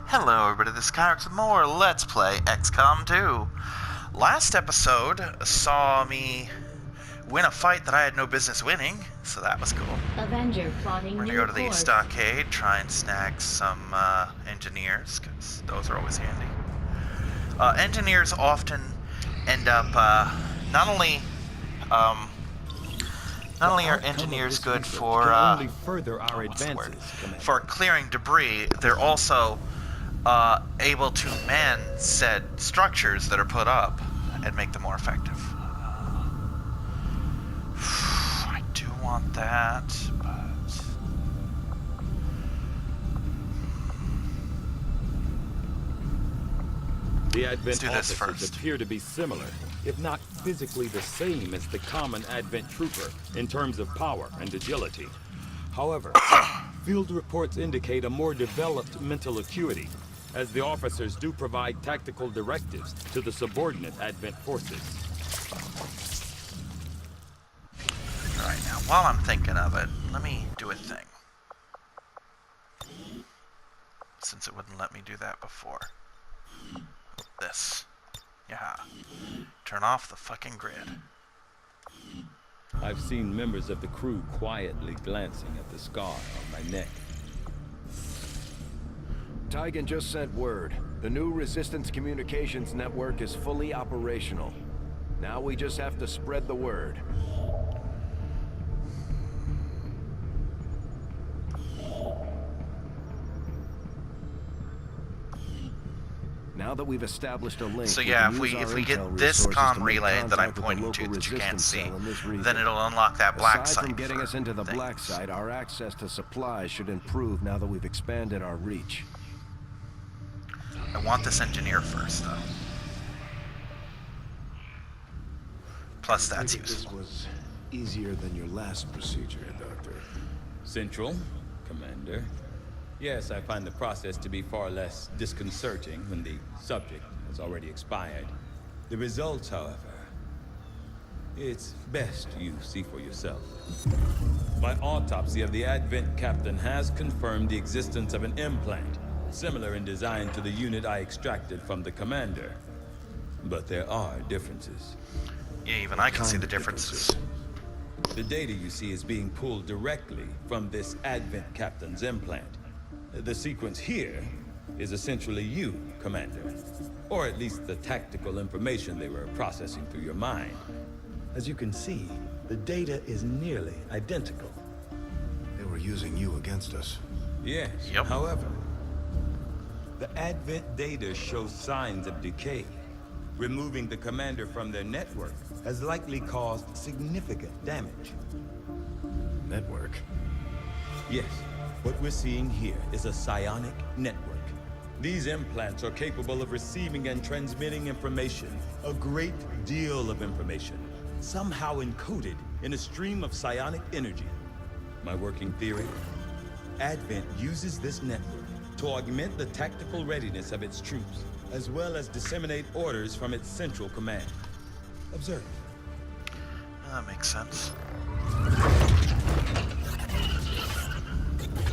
Hello everybody, this is Kyrex with more Let's Play XCOM 2. Last episode saw me win a fight that I had no business winning, so that was cool. Avenger plotting We're gonna go to the stockade, try and snag some engineers, because those are always handy. Engineers often end up, not only are engineers good for further our advances, for clearing debris, they're also able to man said structures that are put up and make them more effective. I do want that, but the Advent let's do this officers first. appear to be similar, if not physically the same as the common Advent trooper in terms of power and agility. However, field reports indicate a more developed mental acuity, as the officers do provide tactical directives to the subordinate Advent forces. Alright, now while I'm thinking of it, let me do a thing. Since it wouldn't let me do that before. This. Yeah. Turn off the fucking grid. I've seen members of the crew quietly glancing at the scar on my neck. Tygan just sent word. The new Resistance communications network is fully operational. Now we just have to spread the word. Now that we've established a link, so yeah, if we get this comm relay that I'm pointing to that you can't see, then it'll unlock that black site. Aside from getting us into the black site, our access to supplies should improve now that we've expanded our reach. I want this engineer first, though. Plus, that's useful. This was easier than your last procedure, Doctor. Central, Commander. Yes, I find the process to be far less disconcerting when the subject has already expired. The results, however, it's best you see for yourself. My autopsy of the Advent captain has confirmed the existence of an implant, similar in design to the unit I extracted from the commander. But there are differences. Yeah, even I can see the differences. The data you see is being pulled directly from this Advent captain's implant. The sequence here is essentially you, Commander. Or at least the tactical information they were processing through your mind. As you can see, the data is nearly identical. They were using you against us. Yes, Yep. However, the Advent data shows signs of decay. Removing the commander from their network has likely caused significant damage. Network? Yes, what we're seeing here is a psionic network. These implants are capable of receiving and transmitting information, a great deal of information, somehow encoded in a stream of psionic energy. My working theory? Advent uses this network to augment the tactical readiness of its troops, as well as disseminate orders from its central command. Observe. That makes sense.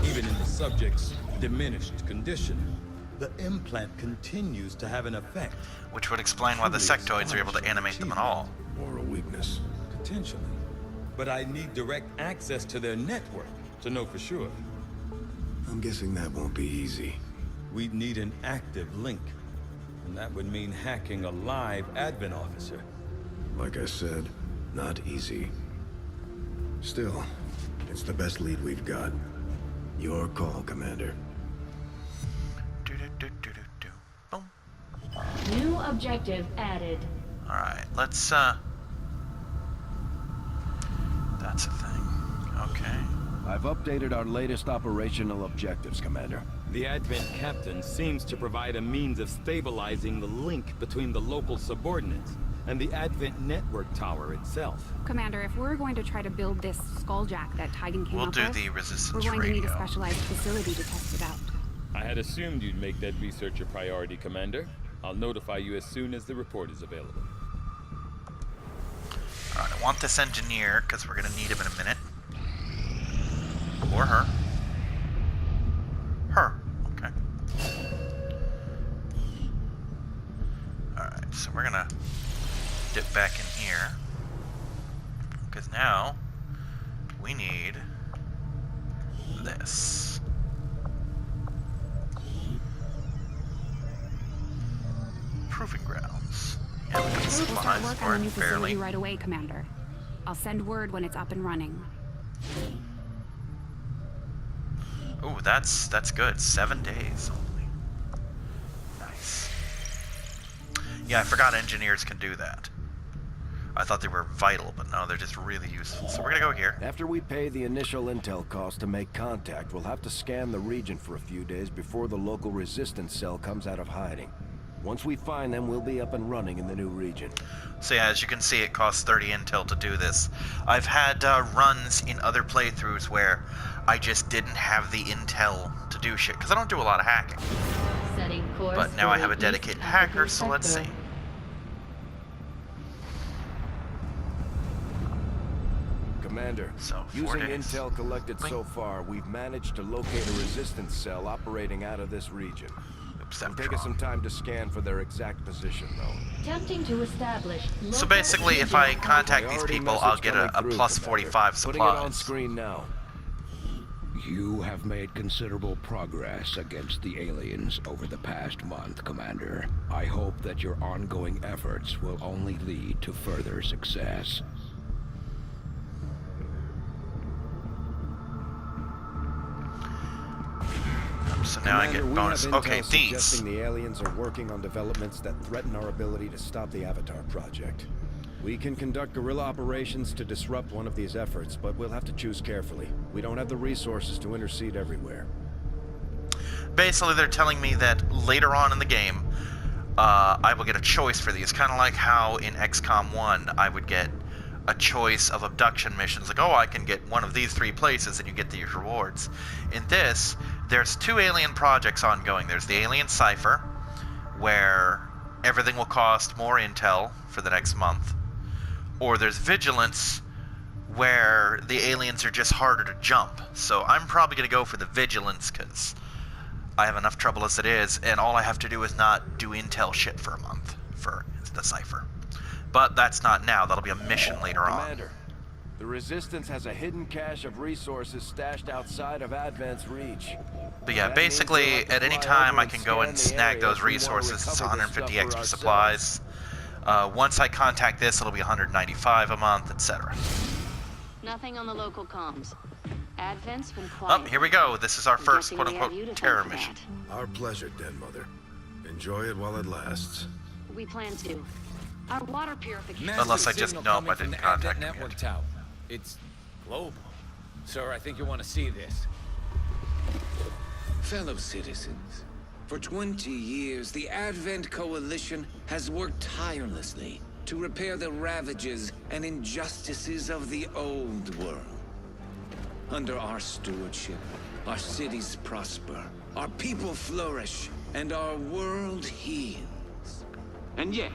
Even in the subject's diminished condition, the implant continues to have an effect. Which would explain why the sectoids are able to animate them at all. Or a weakness? Potentially. But I need direct access to their network to know for sure. I'm guessing that won't be easy. We'd need an active link. And that would mean hacking a live Advent officer. Like I said, not easy. Still, it's the best lead we've got. Your call, Commander. Do. Boom. New objective added. Alright, let's, that's a thing. Okay. I've updated our latest operational objectives, Commander. The Advent captain seems to provide a means of stabilizing the link between the local subordinates and the Advent network tower itself. Commander, if we're going to try to build this skulljack that Tygan came We'll up do with, the resistance we're going to need a radio. specialized facility to test it out. I had assumed you'd make that research a priority, Commander. I'll notify you as soon as the report is available. Alright, I want this engineer, because we're gonna need him in a minute. Or her. Her. Okay. so we're gonna dip back in here. Because now we need this. Proving grounds. Yeah, we got We'll start supplies work for on the new it, facility barely. right away, Commander. I'll send word when it's up and running. Ooh, that's good. 7 days only. Nice. Yeah, I forgot engineers can do that. I thought they were vital, but no, they're just really useful. So we're gonna go here. After we pay the initial intel cost to make contact, we'll have to scan the region for a few days before the local resistance cell comes out of hiding. Once we find them, we'll be up and running in the new region. So yeah, as you can see, it costs 30 intel to do this. I've had runs in other playthroughs where I just didn't have the intel to do shit, because I don't do a lot of hacking. Setting course But now for I have a the dedicated East hacker, African so let's see. sector. Commander, So, 4 using days. intel collected Wait. so far, we've managed to locate a resistance cell operating out of this region. Oops, It'll I'm take us some wrong. time to scan for their exact position, though. Attempting to establish So local basically, if I regional contact these Priority people, I'll message get coming a through, plus Commander. 45 Putting it on supplies. screen now. You have made considerable progress against the aliens over the past month, Commander. I hope that your ongoing efforts will only lead to further success. So now I Commander, get we bonus. have intel Okay, these. suggesting the aliens are working on developments that threaten our ability to stop the Avatar project. We can conduct guerrilla operations to disrupt one of these efforts, but we'll have to choose carefully. We don't have the resources to intercede everywhere. Basically, they're telling me that later on in the game, I will get a choice for these. Kind of like how in XCOM 1, I would get a choice of abduction missions. Like, oh, I can get one of these 3 places and you get these rewards. In this, there's 2 alien projects ongoing. There's the Alien Cipher, where everything will cost more intel for the next month. Or there's Vigilance, where the aliens are just harder to jump. So I'm probably going to go for the Vigilance, because I have enough trouble as it is, and all I have to do is not do intel shit for a month for the Cipher. But that's not now. That'll be a mission later on. Commander, the Resistance has a hidden cache of resources stashed outside of Advent's reach. But yeah, That means we'll basically, have to at any fly time over I and can go and scan the snag area those if we wanna resources. It's recover this 150 stuff for extra ourselves. supplies. Once I contact this, it'll be 195 a month, etc. Nothing on the local comms. Advent's been Oh, quiet. here we go. This is our I'm first guessing we have quote-unquote you to thank terror for mission. that. Our pleasure, Den Mother. Enjoy it while it lasts. We plan to. Our water purification. Unless I just know if I didn't contact him network yet. tower. It's global. Sir, I think you want to see this. Fellow citizens, for 20 years, the Advent Coalition has worked tirelessly to repair the ravages and injustices of the old world. Under our stewardship, our cities prosper, our people flourish, and our world heals. And yet,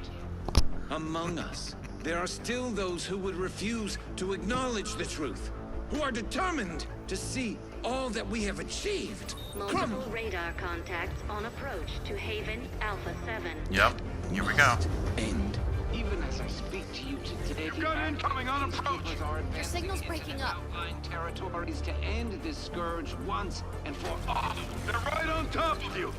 among us, there are still those who would refuse to acknowledge the truth, who are determined to see all that we have achieved Multiple crumble. radar contacts on approach to Haven Alpha 7. Yep, here we go. End. Even as I speak to you today, got incoming on approach. Your signal's breaking up. Territories to end this scourge once and for all. They're right on top of you.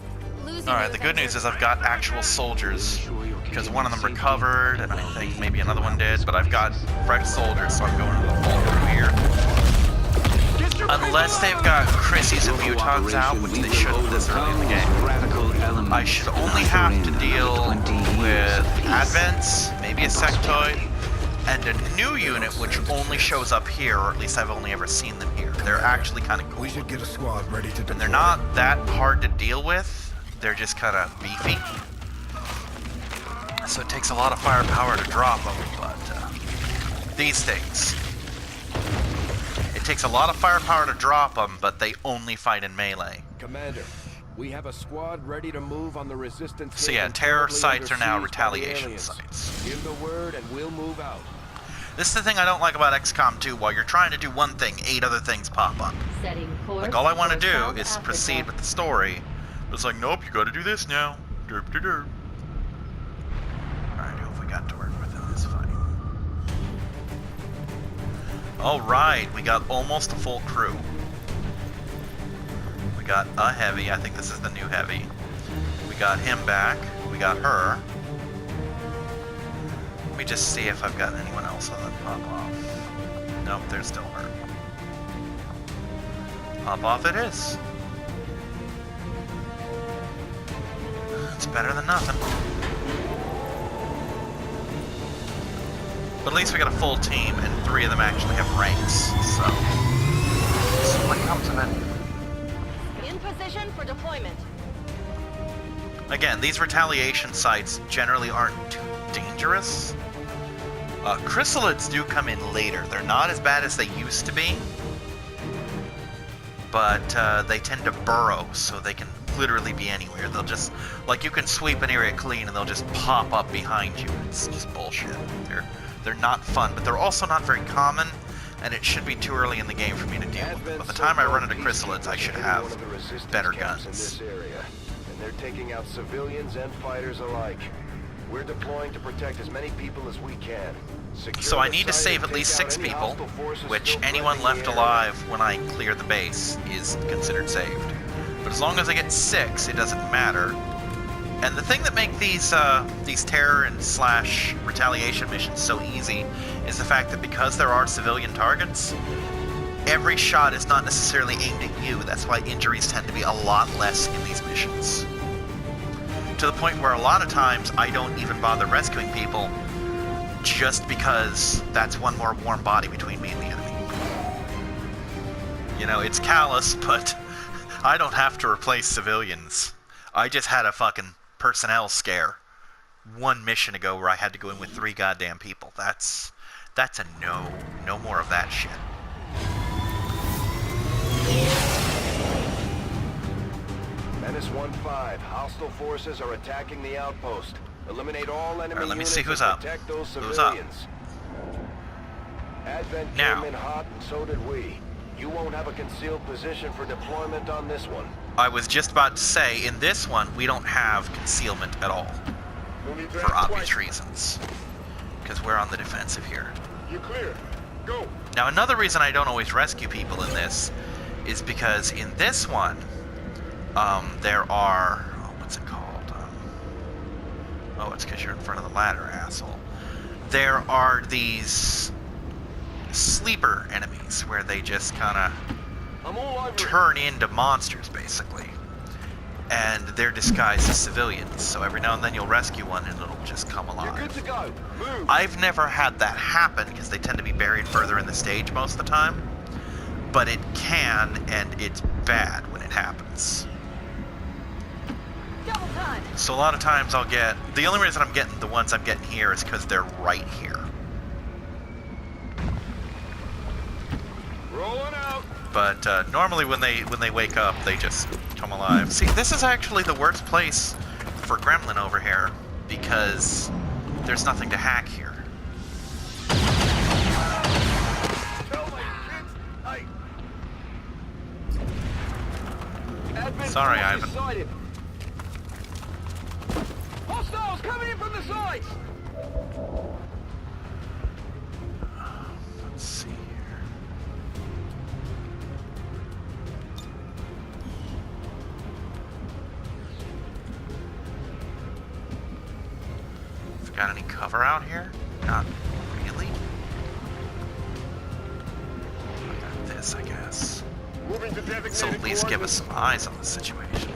Alright, the good news is I've got actual soldiers, because one of them recovered, and I think maybe another one did, but I've got fresh soldiers, so I'm going to the full through here. Unless they've got Chrissies and mutons out, which they shouldn't this early in the game. I should only have to deal with Advents, maybe a Sectoid, and a new unit which only shows up here, or at least I've only ever seen them here. They're actually kind of cool. We should get a squad ready to deploy. And they're not that hard to deal with. They're just kind of beefy. So it takes a lot of firepower to drop them, but these things. It takes a lot of firepower to drop them, but they only fight in melee. Commander, we have a squad ready to move on the Resistance. So yeah, haven terror currently sites are under now siege by the retaliation aliens. sites. Give the word and we'll move out. This is the thing I don't like about XCOM 2. While you're trying to do one thing, 8 other things pop up. Setting course. Like, all I want to for do South is Africa. proceed with the story. It's like, nope, you gotta do this now. Derp, derp, derp. we got to work with in this fight. Alright, we got almost a full crew. We got a heavy, I think this is the new heavy. We got him back, we got her. Let me just see if I've got anyone else on the pop off. Nope, there's still her. Pop off it is. It's better than nothing. But at least we got a full team, and 3 of them actually have ranks, so... This is what comes of it. In position for deployment. Again, these retaliation sites generally aren't too dangerous. Chrysalids do come in later. They're not as bad as they used to be, but they tend to burrow, so they can literally be anywhere. They'll just, like, you can sweep an area clean and they'll just pop up behind you. It's just bullshit. They're not fun, but they're also not very common, and it should be too early in the game for me to deal with them. By the time I run into Chrysalids, I should have better guns. In this area, and they're taking out civilians and fighters alike. We're deploying to protect as many people as we can. So I need to save at least 6 people, which anyone left alive when I clear the base is considered saved. But as long as I get 6, it doesn't matter. And the thing that makes these terror and slash retaliation missions so easy is the fact that because there are civilian targets, every shot is not necessarily aimed at you. That's why injuries tend to be a lot less in these missions. To the point where a lot of times I don't even bother rescuing people just because that's one more warm body between me and the enemy. You know, it's callous, but I don't have to replace civilians. I just had a fucking personnel scare 1 mission ago where I had to go in with 3 goddamn people. That's a no. No more of that shit. Menace 1-5. Hostile forces are attacking the outpost. Eliminate all enemy let me units see who's and up. protect those Who's up? civilians. Advent Now. came in hot, and so did we. You won't have a concealed position for deployment on this one. I was just about to say, in this one, we don't have concealment at all. For obvious reasons. Because we're on the defensive here. You clear. Go. Now, another reason I don't always rescue people in this is because in this one, there are... Oh, what's it called? Oh, it's because you're in front of the ladder, asshole. There are these sleeper enemies where they just kind of turn into monsters, basically. And they're disguised as civilians, so every now and then you'll rescue one and it'll just come alive. You're good to go. Move. I've never had that happen because they tend to be buried further in the stage most of the time. But it can, and it's bad when it happens. Double time. So a lot of times I'll get... The only reason I'm getting the ones I'm getting here is because they're right here. Rolling out. But normally when they wake up, they just come alive. See, this is actually the worst place for Gremlin over here because there's nothing to hack here. Sorry, Ivan. Hostiles coming in from the sides. Let's see here. Got any cover out here? Not really. I got this, I guess. Moving to So at least give us some eyes on the situation.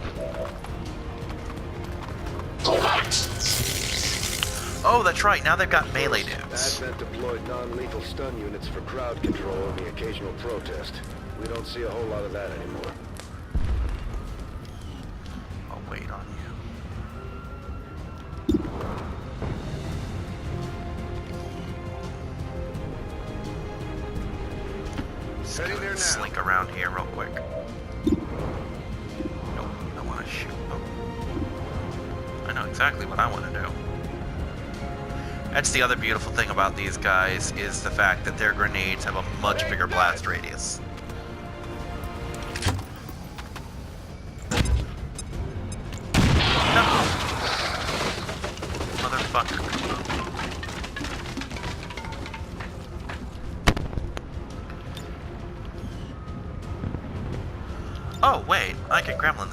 Oh, that's right. Now they've got melee dudes. Advent deployed non-lethal stun units for crowd control and the occasional protest. We don't see a whole lot of that anymore. I'll wait on you. Just Heading gonna there now. slink around here real quick. Nope, I want to shoot them. I know exactly what I want to do. That's the other beautiful thing about these guys, is the fact that their grenades have a much bigger blast radius. No. Motherfucker.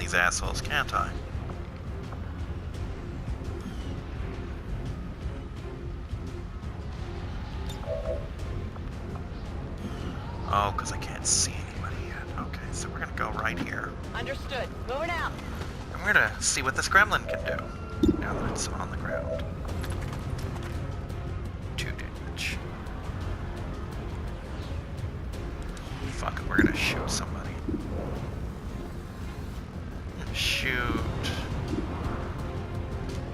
these assholes, can't I? Oh, because I can't see anybody yet. Okay, so we're gonna go right here. Understood. Moving out. And we're gonna see what this gremlin can do, now that it's on the ground. 2 damage. Fuck it, we're gonna shoot somebody. Shoot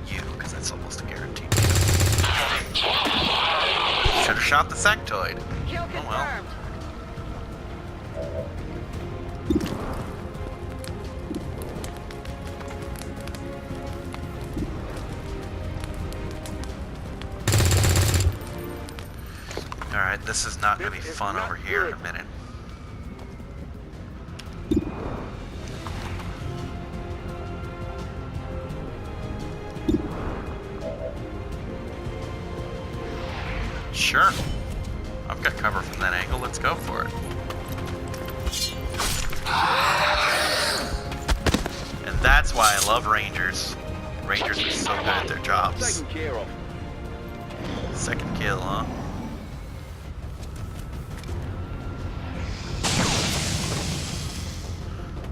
you, because that's almost a guarantee. Should have shot the sectoid. Kill Oh well. confirmed. Alright, this is not going to be fun over here in a minute. Sure. I've got cover from that angle. Let's go for it. And that's why I love Rangers. Rangers are so good at their jobs. Taken care of. Second kill, huh?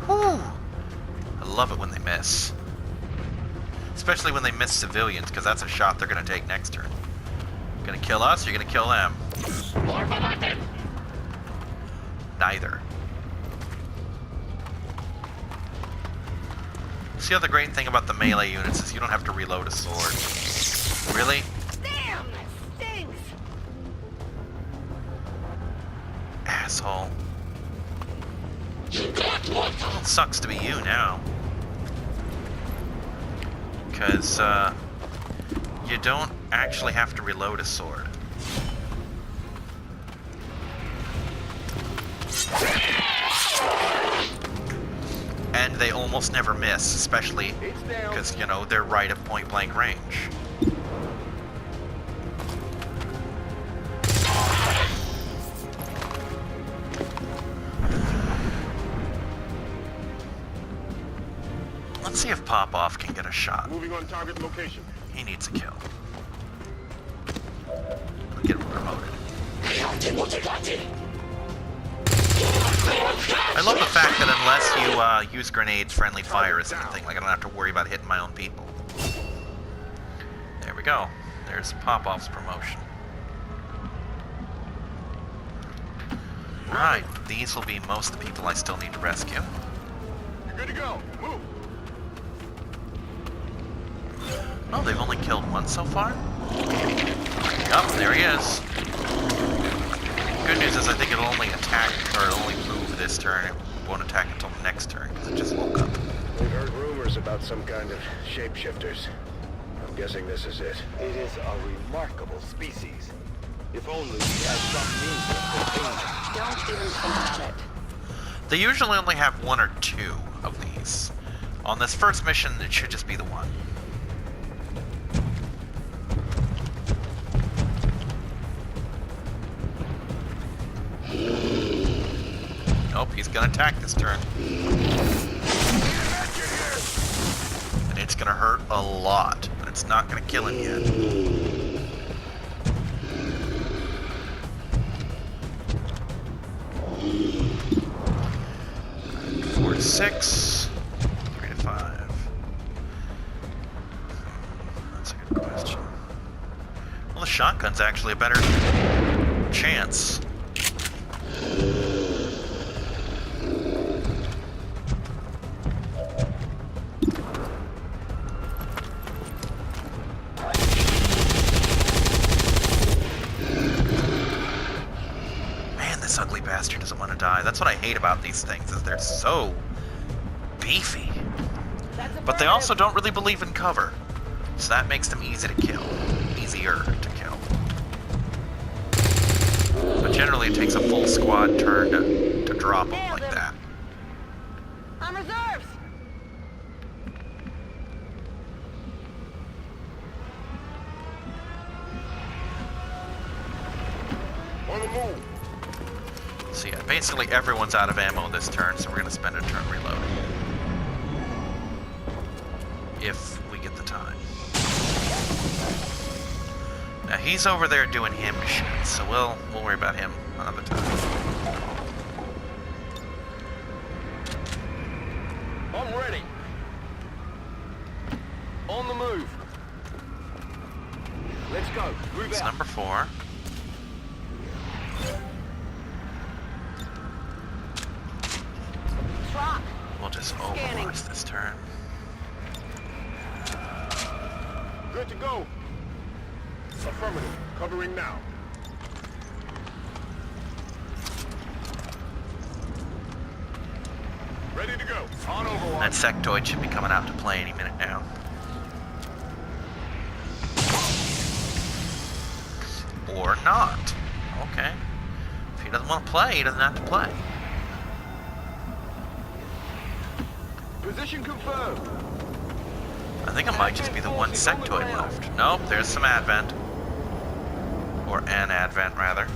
Whew. I love it when they miss. Especially when they miss civilians, because that's a shot they're going to take next turn. Gonna kill us, or you're gonna kill them? Neither. See, the other great thing about the melee units is you don't have to reload a sword. Really? Damn, that stinks. Asshole. Well, it sucks to be you now. Because, you don't actually have to reload a sword. And they almost never miss, especially because, you know, they're right at point-blank range. Let's see if Popoff can get a shot. Moving on target location. He needs a kill. Get him promoted. I love the fact that unless you use grenades, friendly fire isn't a thing. Like, I don't have to worry about hitting my own people. There we go. There's Popoff's promotion. Alright, these will be most of the people I still need to rescue. You're good to go. Move. Oh, they've only killed one so far? Oh, there he is. Good news is I think it'll only attack, or it'll only move this turn. It won't attack until the next turn, because it just woke up. We've heard rumors about some kind of shapeshifters. I'm guessing this is it. It is a remarkable species. If only we had some means of containing it. Don't even think about it. They usually only have 1 or 2 of these. On this first mission, it should just be the one. Nope, he's gonna attack this turn. And it's gonna hurt a lot, but it's not gonna kill him yet. 4 to 6, 3 to 5. That's a good question. Well, the shotgun's actually a better chance. This ugly bastard doesn't want to die. That's what I hate about these things, is they're so beefy. But they also don't really believe in cover. So that makes them easy to kill. Easier to kill. But generally it takes a full squad turn to drop them like that. On reserves. On the move. So yeah, basically everyone's out of ammo this turn, so we're going to spend a turn reloading. if we get the time. Now he's over there doing him shit, so we'll worry about him another time. I'm ready. On the move. Let's go. Move It's out. number 4. Rock. We'll just Scanning. overwatch this turn. Good to go. Affirmative. Covering now. Ready to go. On Overwatch. That sectoid should be coming out to play any minute now. Or not. Okay. If he doesn't want to play, he doesn't have to play. Position confirmed. I think it might just be the one sectoid left. Nope, there's some advent. Or an advent, rather.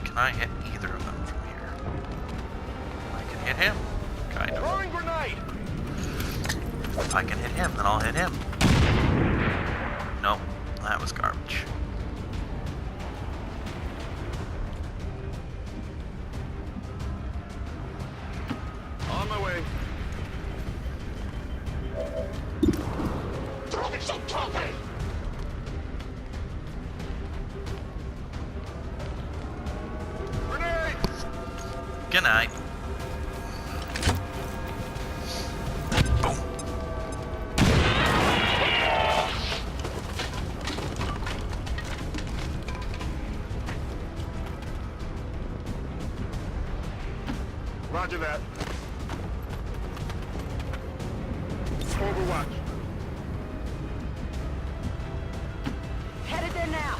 Can I hit either of them from here? I can hit him. Kind of. Throwing grenade. If I can hit him, then I'll hit him. Nope, that was garbage. On my way. Grenade! Good night. Boom. Roger that. Overwatch. Headed there now.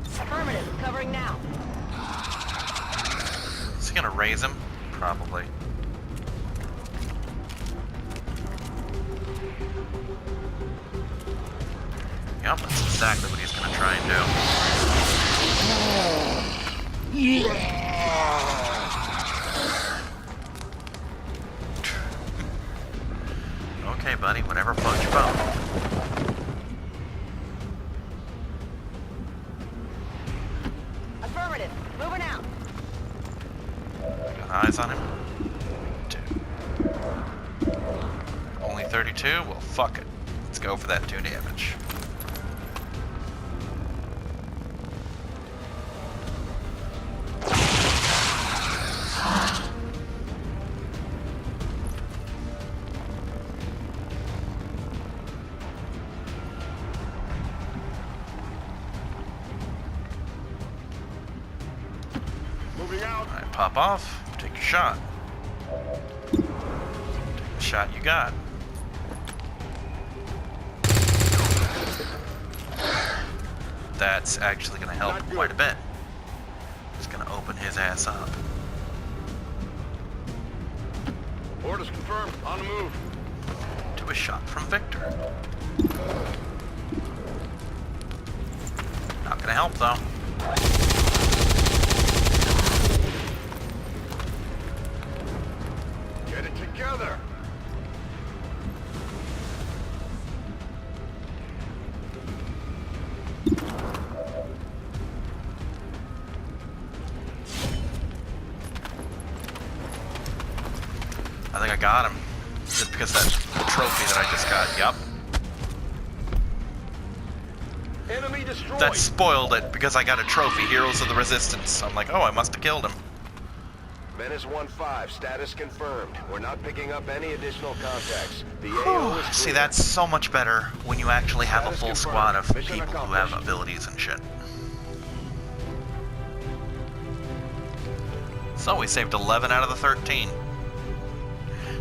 Affirmative. Covering now. Is he gonna raise him? Probably. Yep, that's exactly what he's gonna try and do. Okay, buddy, whatever floats your boat. Affirmative. Moving out. Got eyes on him? 2. Only 32? Well, fuck it. Let's go for that 2 damage. Moving out. Alright, pop off. Take your shot. Take the shot you got. That's actually going to help Not good. quite a bit. It's going to open his ass up. Orders confirmed. On the move. To a shot from Victor. Not going to help, though. Get it together. I think I got him. Just because of that trophy that I just got. Yup. Enemy destroyed. That spoiled it because I got a trophy, Heroes of the Resistance. I'm like, oh, I must have killed him. Menace 1-5, status confirmed. We're not picking up any additional contacts. The AO is See, clear. that's so much better when you actually have a Status full confirmed. squad of Mission people who have accomplished. abilities and shit. So we saved 11 out of the 13.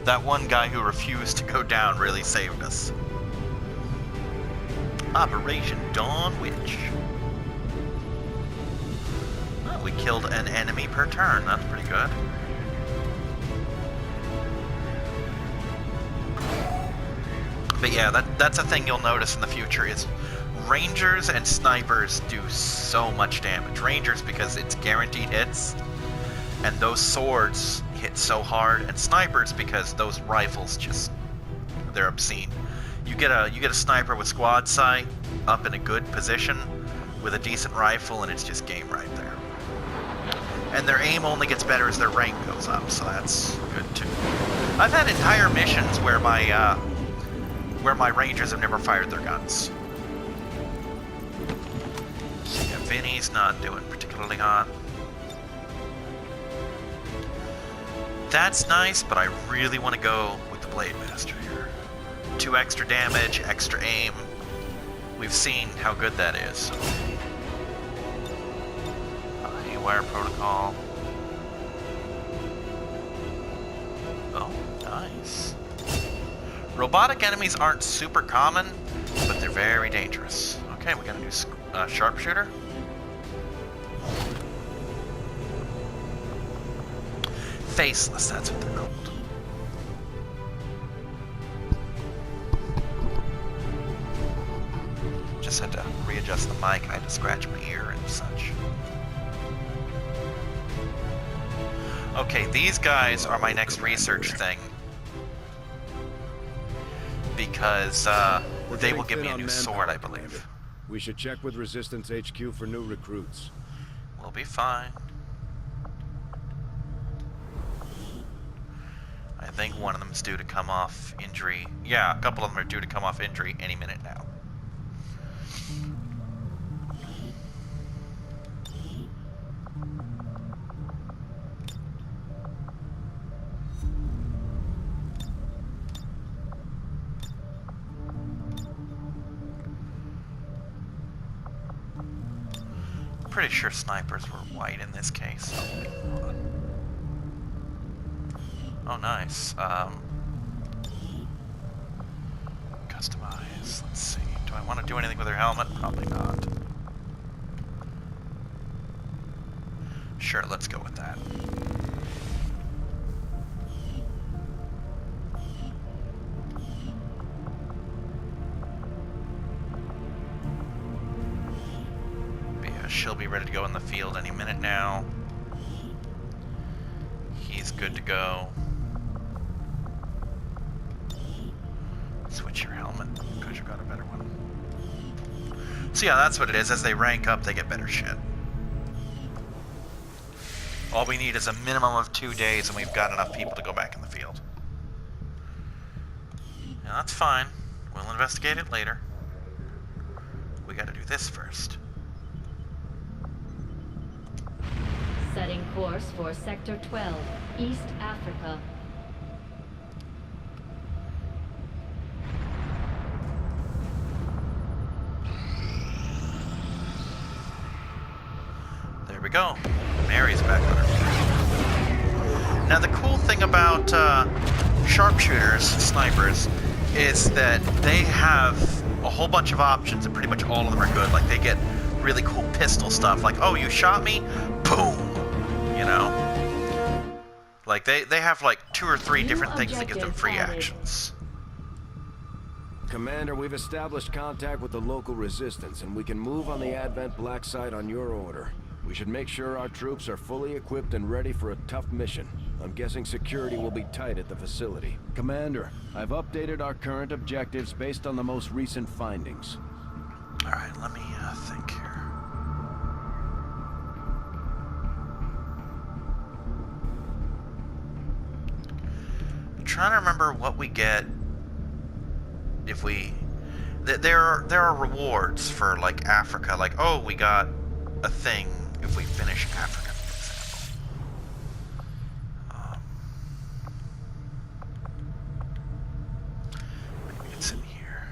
That one guy who refused to go down really saved us. Operation Dawn Witch. Well, we killed an enemy per turn. That's pretty good. But yeah, that's a thing you'll notice in the future is Rangers and snipers do so much damage. Rangers because it's guaranteed hits, and those swords hit so hard, and snipers because those rifles just, they're obscene. You get a sniper with squad sight up in a good position with a decent rifle, and it's just game right there. And their aim only gets better as their rank goes up, so that's good too. I've had entire missions where my Rangers have never fired their guns. Yeah, Vinny's not doing particularly hot. That's nice, but I really want to go with the Blade Master here. 2 extra damage, extra aim. We've seen how good that is. Haywire protocol. Oh, nice. Robotic enemies aren't super common, but they're very dangerous. Okay, we gotta do sharpshooter. Faceless, that's what they're called. Just had to readjust the mic. I had to scratch my ear and such. Okay, these guys are my next research thing. Because they will give me a new sword, I believe. We should check with Resistance HQ for new recruits. We'll be fine. I think one of them is due to come off injury. Yeah, a couple of them are due to come off injury any minute now. Pretty sure snipers were white in this case. Hold on. Oh, nice. Customize. Let's see. Do I want to do anything with her helmet? Probably not. Sure, let's go with that. She'll be ready to go in the field any minute now. He's good to go. Switch your helmet, because you've got a better one. So yeah, that's what it is. As they rank up, they get better shit. All we need is a minimum of 2 days, and we've got enough people to go back in the field. Now that's fine. We'll investigate it later. We gotta do this first. Setting course for Sector 12, East Africa. There we go. Mary's back on her feet. Now the cool thing about sharpshooters, snipers, is that they have a whole bunch of options and pretty much all of them are good. Like they get really cool pistol stuff like, oh, you shot me? Boom! You know? Like, they have like 2 or 3 different things that give them free actions. Commander, we've established contact with the local resistance, and we can move on the Advent Black Site on your order. We should make sure our troops are fully equipped and ready for a tough mission. I'm guessing security will be tight at the facility. Commander, I've updated our current objectives based on the most recent findings. Alright, let me think here. I'm trying to remember what we get if we... There are rewards for, like, Africa. Like, oh, we got a thing if we finish Africa, for example. Maybe it's in here.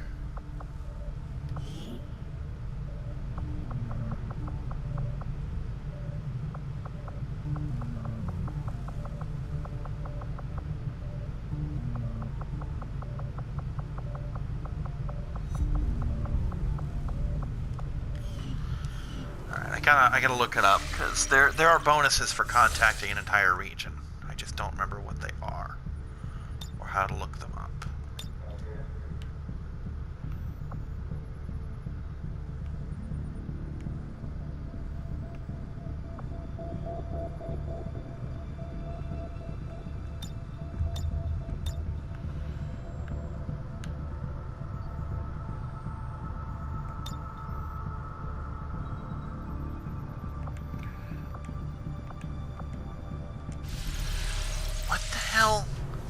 I gotta look it up, because there are bonuses for contacting an entire region. I just don't remember what they are, or how to look them up.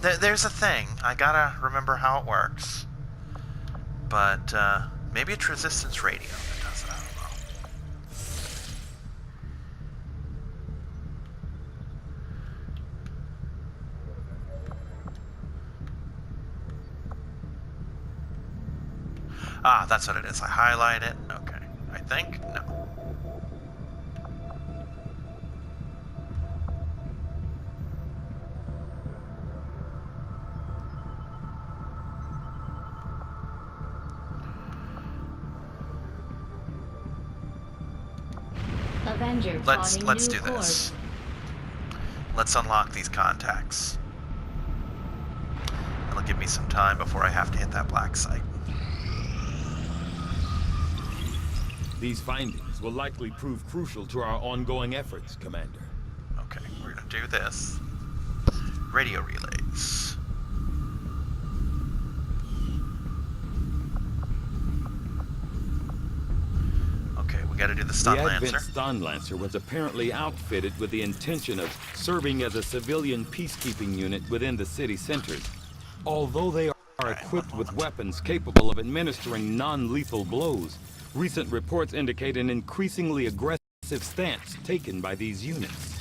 There's a thing. I gotta remember how it works. But, maybe it's resistance radio that does it. I don't know. Ah, that's what it is. I highlight it. Okay. I think? No. Avenger Let's plotting do new this. course. Let's unlock these contacts. It'll give me some time before I have to hit that black site. These findings will likely prove crucial to our ongoing efforts, Commander. Okay, we're gonna do this. Radio relays. Okay, we gotta do the Stun The Lancer. Advent Stun Lancer was apparently outfitted with the intention of serving as a civilian peacekeeping unit within the city centers. Although they are equipped with weapons capable of administering non-lethal blows, recent reports indicate an increasingly aggressive stance taken by these units.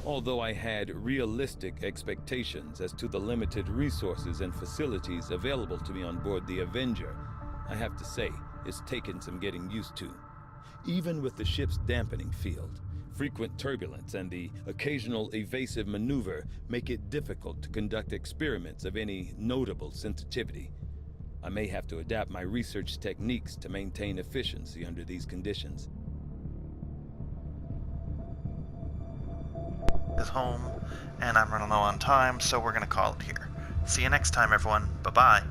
Although I had realistic expectations as to the limited resources and facilities available to me on board the Avenger, I have to say, it's taken some getting used to. Even with the ship's dampening field, frequent turbulence and the occasional evasive maneuver make it difficult to conduct experiments of any notable sensitivity. I may have to adapt my research techniques to maintain efficiency under these conditions. Is home, and I'm running low on time, so we're gonna call it here. See you next time, everyone. Bye-bye.